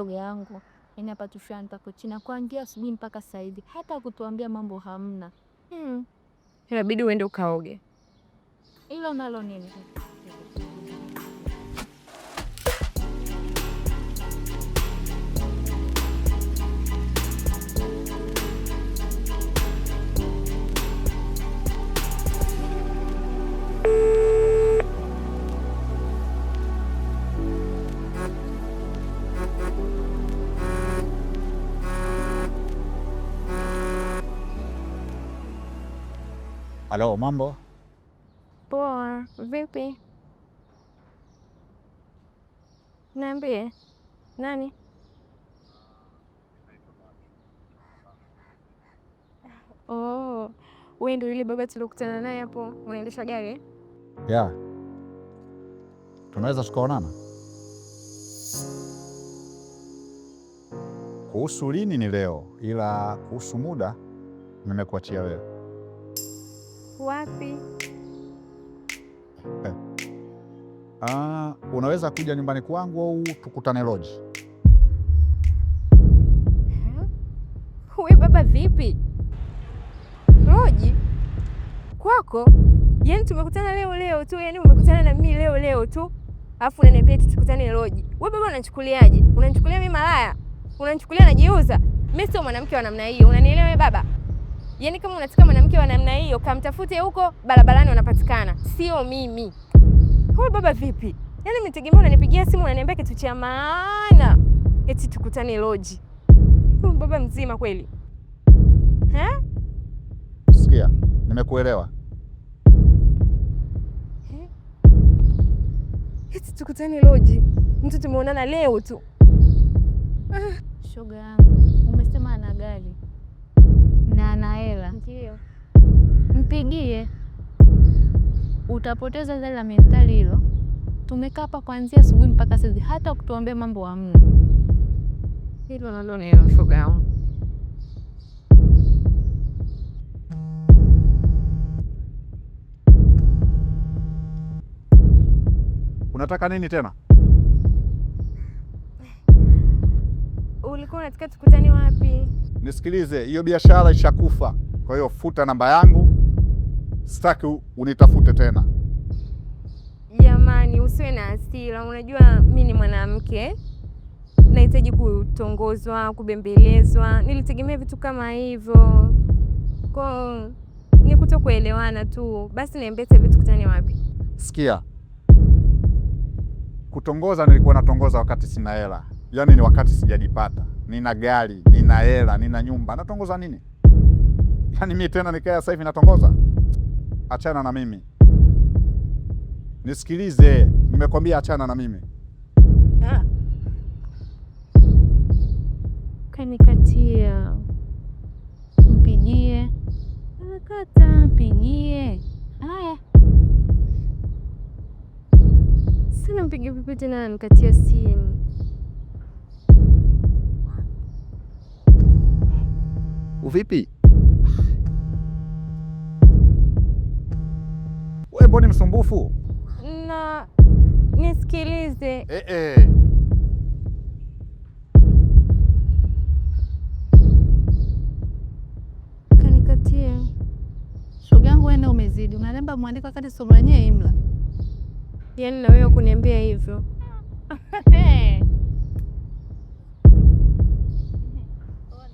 shoga yangu, hapa tushanta kuchina kuanzia asubuhi mpaka sasa hivi. Hata kutuambia mambo hamna. Inabidi uende ukaoge. Hilo nalo nini? Halo, mambo? Poa, vipi? Niambie, nani? Oh, wewe ndio yule baba tulikutana naye hapo, unaendesha gari? Yeah. Tunaweza tukaonana? Kuhusu lini ni leo, ila kuhusu muda nimekuachia wewe. Wapi? Unaweza kuja nyumbani kwangu au tukutane lodge. Wewe baba vipi? Lodge? Kwako? Yaani tumekutana leo tu, yaani umekutana na mimi leo tu. Alafu unaniambia tukutane lodge. Wewe baba unanichukuliaje? Unanichukulia mimi malaya? Unanichukulia najiuza? Mimi sio mwanamke wa namna hiyo. Unanielewa wewe baba? Yaani kama unataka mwanamke wa namna hiyo, kamtafute huko barabarani wanapatikana. Sio mimi. Wewe baba vipi? Yaani mtegemea unanipigia simu unaniambia kitu cha maana. Eti tukutane lodge. Wewe baba mzima kweli? Sikia, nimekuelewa. Eti tukutane lodge. Mtu tumeonana leo tu. Shoga yangu, umesema ana gari na ana hela. Ndio. Mpigie. Utapoteza zile la mentali hilo. Tumekaa hapa kuanzia asubuhi mpaka sasa, hata kutuambia mambo hamna. Hilo nalo ni shoga yangu. Unataka nini tena? Ulikuwa unataka tukutane wapi? Nisikilize, hiyo biashara ishakufa. Kwa hiyo futa namba yangu. Sitaki unitafute tena. Jamani, usiwe na hasira. Unajua mimi ni mwanamke. Nahitaji kutongozwa, kubembelezwa. Nilitegemea vitu kama hivyo. Kwa ni kutokuelewana tu. Basi niambie vitu tukutane wapi? Sikia. Kutongoza nilikuwa natongoza wakati sina hela. Yaani ni wakati sijajipata. Nina gari, nina hela, nina nyumba. Natongoza nini? Yaani mimi tena nikae sasa hivi natongoza? Achana na mimi. Nisikilize, nimekwambia achana na mimi. Kanikatia. Mpigie. Nakata, mpigie. Haya. Sina mpige vipi tena nikatia simu. Uvipi? Wewe mbona msumbufu? Na nisikilize. Kanikatia. Shoga yangu wewe umezidi. Unalemba mwandiko wakati somo lenyewe imla. Yaani na wewe kuniambia hivyo.